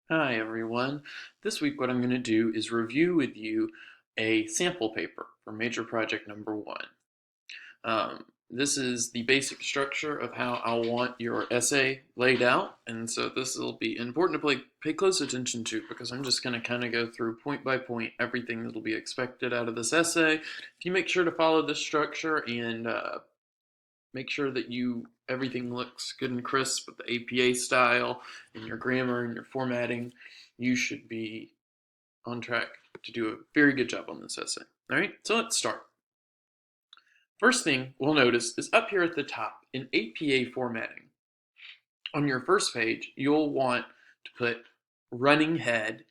Hi everyone. This week what I'm going to do is review with you a sample paper for major project number one. This is the basic structure of how I'll want your essay laid out, and so this will be important to pay close attention to because I'm just going to kind of go through point by point everything that'll be expected out of this essay. If you make sure to follow this structure and make sure that everything looks good and crisp with the APA style and your grammar and your formatting, you should be on track to do a very good job on this essay. All right, so let's start. First thing we'll notice is up here at the top in APA formatting. On your first page, you'll want to put running head,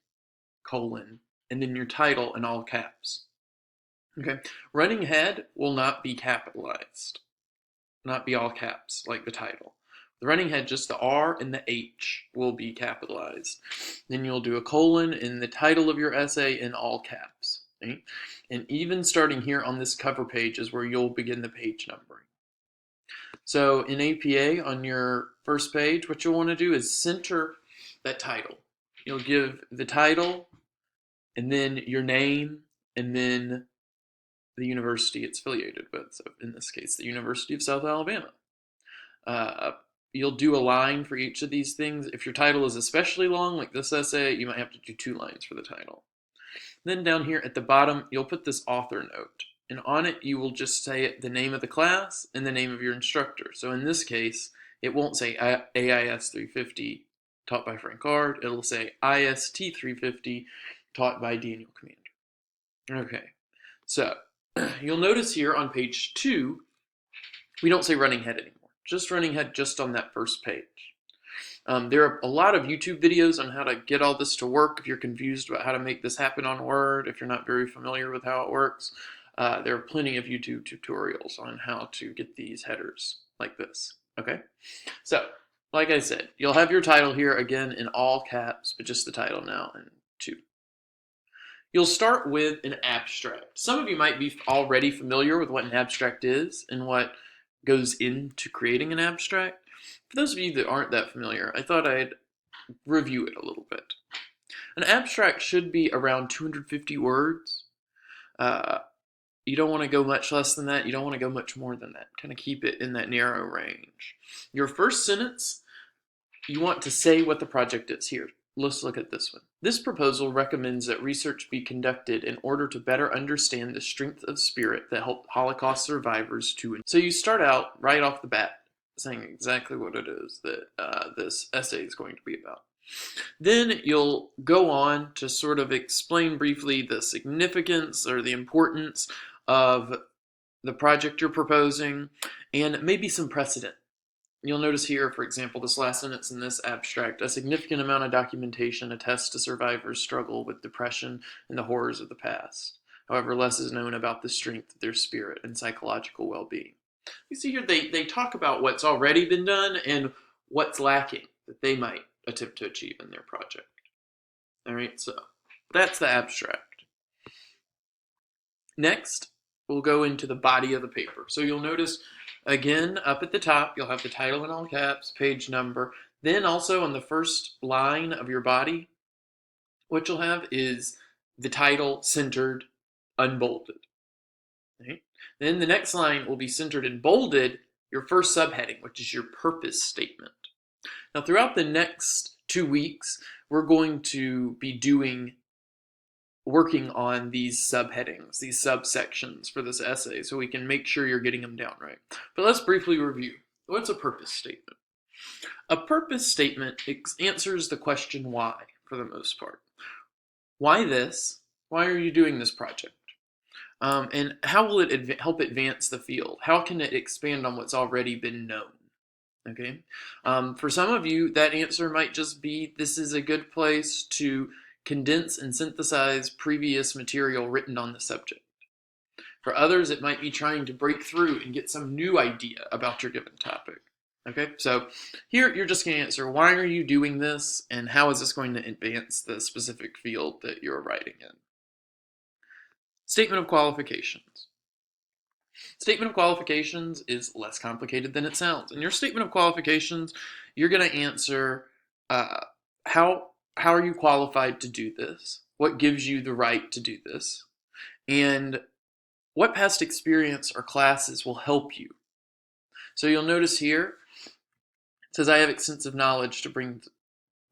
colon, and then your title in all caps. Okay, running head will not be capitalized, not be all caps like the title. The running head, just the R and the H will be capitalized. Then you'll do a colon in the title of your essay in all caps. Okay? And even starting here on this cover page is where you'll begin the page numbering. So in APA on your first page, what you'll want to do is center that title. You'll give the title and then your name and then the university it's affiliated with. So in this case, the University of South Alabama. Uh, you'll do a line for each of these things. If your title is especially long, like this essay, you might have to do 2 lines for the title. Then down here at the bottom, you'll put this author note. And on it, you will just say the name of the class and the name of your instructor. So in this case, it won't say AIS 350 taught by Frank Ard. It'll say IST 350 taught by Daniel Commander. Okay, so you'll notice here on page 2, we don't say running head anymore. Just running head just on that first page. There are a lot of YouTube videos on how to get all this to work if you're confused about how to make this happen on Word, if you're not very familiar with how it works. There are plenty of YouTube tutorials on how to get these headers like this. Okay, so like I said, you'll have your title here again in all caps, but just the title now in 2. You'll start with an abstract. Some of you might be already familiar with what an abstract is and what goes into creating an abstract. For those of you that aren't that familiar, I thought I'd review it a little bit. An abstract should be around 250 words. Uh, you don't want to go much less than that. You don't want to go much more than that. Kind of keep it in that narrow range. Your first sentence, you want to say what the project is. Here, let's look at this one. This proposal recommends that research be conducted in order to better understand the strength of spirit that helped Holocaust survivors to. So you start out right off the bat saying exactly what it is that this essay is going to be about. Then you'll go on to sort of explain briefly the significance or the importance of the project you're proposing and maybe some precedent. You'll notice here, for example, this last sentence in this abstract, a significant amount of documentation attests to survivors' struggle with depression and the horrors of the past. However, less is known about the strength of their spirit and psychological well-being. You see here, they talk about what's already been done and what's lacking that they might attempt to achieve in their project. All right, so that's the abstract. Next, we'll go into the body of the paper. So you'll notice, again, up at the top, you'll have the title in all caps, page number. Then also on the first line of your body, what you'll have is the title centered, unbolded. Right? Then the next line will be centered and bolded, your first subheading, which is your purpose statement. Now, throughout the next 2 weeks, we're going to be working on these subheadings, these subsections for this essay, so we can make sure you're getting them down right. But let's briefly review. What's a purpose statement? A purpose statement answers the question why, for the most part. Why this? Why are you doing this project? And how will it help advance the field? How can it expand on what's already been known? Okay. For some of you, that answer might just be this is a good place to condense and synthesize previous material written on the subject. For others, it might be trying to break through and get some new idea about your given topic. Okay, so here you're just going to answer why are you doing this and how is this going to advance the specific field that you're writing in. Statement of qualifications. Statement of qualifications is less complicated than it sounds. In your statement of qualifications, you're going to answer how how are you qualified to do this? What gives you the right to do this? And what past experience or classes will help you? So you'll notice here, it says I have extensive knowledge to bring to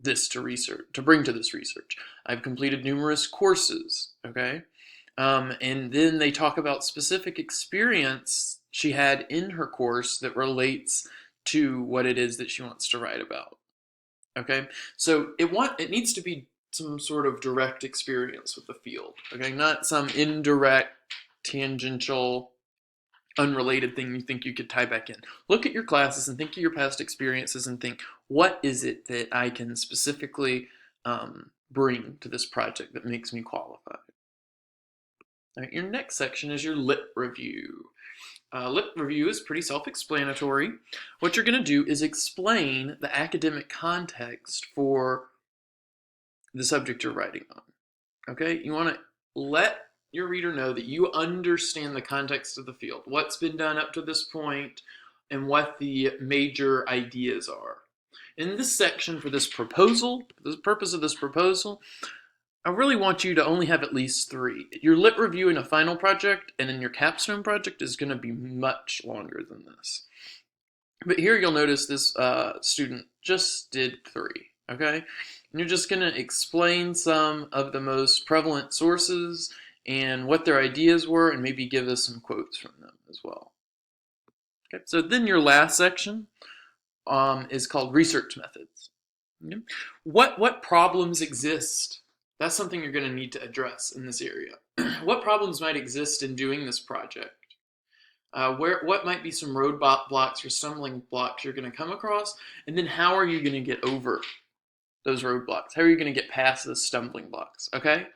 this research. I've completed numerous courses, okay? And then they talk about specific experience she had in her course that relates to what it is that she wants to write about. Okay, so it needs to be some sort of direct experience with the field. Okay, not some indirect, tangential, unrelated thing you think you could tie back in. Look at your classes and think of your past experiences and think, what is it that I can specifically bring to this project that makes me qualified? All right, your next section is your lit review. Lit review is pretty self-explanatory. What you're going to do is explain the academic context for the subject you're writing on. Okay, you want to let your reader know that you understand the context of the field, what's been done up to this point, and what the major ideas are. In this section for this proposal, the purpose of this proposal, I really want you to only have at least 3. Your lit review in a final project and in your capstone project is going to be much longer than this. But here you'll notice this student just did 3, okay? And you're just going to explain some of the most prevalent sources and what their ideas were, and maybe give us some quotes from them as well. Okay, so then your last section is called research methods. Okay? What problems exist? That's something you're going to need to address in this area. What problems might exist in doing this project? What might be some roadblocks or stumbling blocks you're going to come across? And then how are you going to get over those roadblocks? How are you going to get past the stumbling blocks? Okay?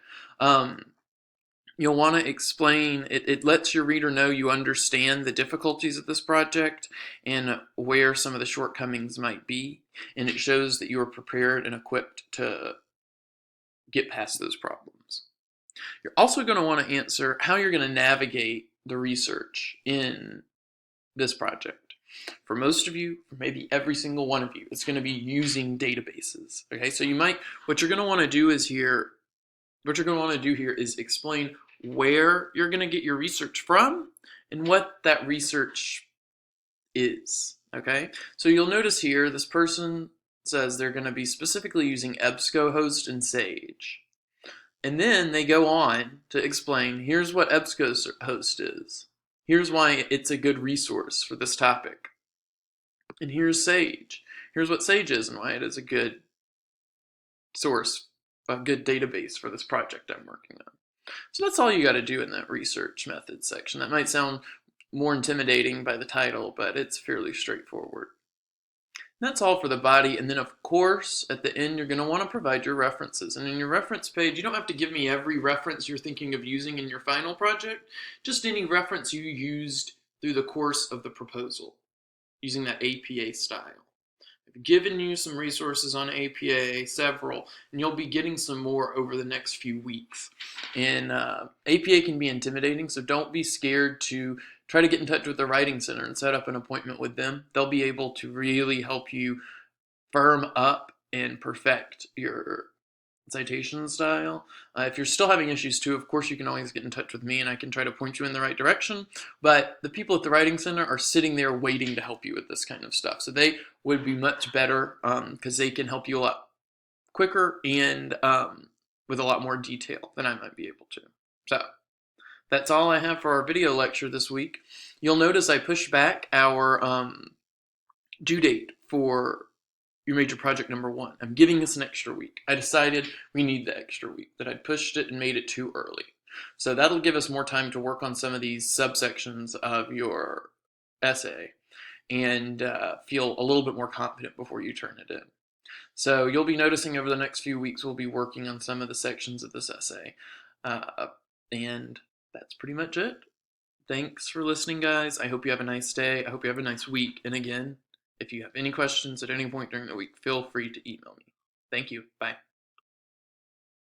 You'll want to explain, it lets your reader know you understand the difficulties of this project and where some of the shortcomings might be. And it shows that you are prepared and equipped to get past those problems. You're also going to want to answer how you're going to navigate the research in this project. For most of you, for maybe every single one of you, it's going to be using databases. Okay, so what you're going to want to do here is explain where you're going to get your research from and what that research is. Okay, so you'll notice here this person says they're going to be specifically using EBSCOhost and Sage. And then they go on to explain, here's what EBSCOhost is. Here's why it's a good resource for this topic. And here's Sage. Here's what Sage is and why it is a good source, a good database for this project I'm working on. So that's all you got to do in that research methods section. That might sound more intimidating by the title, but it's fairly straightforward. That's all for the body, and then of course at the end you're going to want to provide your references. And in your reference page, you don't have to give me every reference you're thinking of using in your final project, just any reference you used through the course of the proposal using that APA style. I've given you some resources on APA, several, and you'll be getting some more over the next few weeks. And APA can be intimidating, so don't be scared to try to get in touch with the Writing Center and set up an appointment with them. They'll be able to really help you firm up and perfect your citation style. If you're still having issues too, of course you can always get in touch with me and I can try to point you in the right direction. But the people at the Writing Center are sitting there waiting to help you with this kind of stuff. So they would be much better because they can help you a lot quicker and with a lot more detail than I might be able to. So that's all I have for our video lecture this week. You'll notice I pushed back our due date for your major project number 1. I'm giving this an extra week. I decided we need the extra week, that I'd pushed it and made it too early. So that'll give us more time to work on some of these subsections of your essay and feel a little bit more confident before you turn it in. So you'll be noticing over the next few weeks we'll be working on some of the sections of this essay. And that's pretty much it. Thanks for listening, guys. I hope you have a nice day. I hope you have a nice week. And again, if you have any questions at any point during the week, feel free to email me. Thank you. Bye.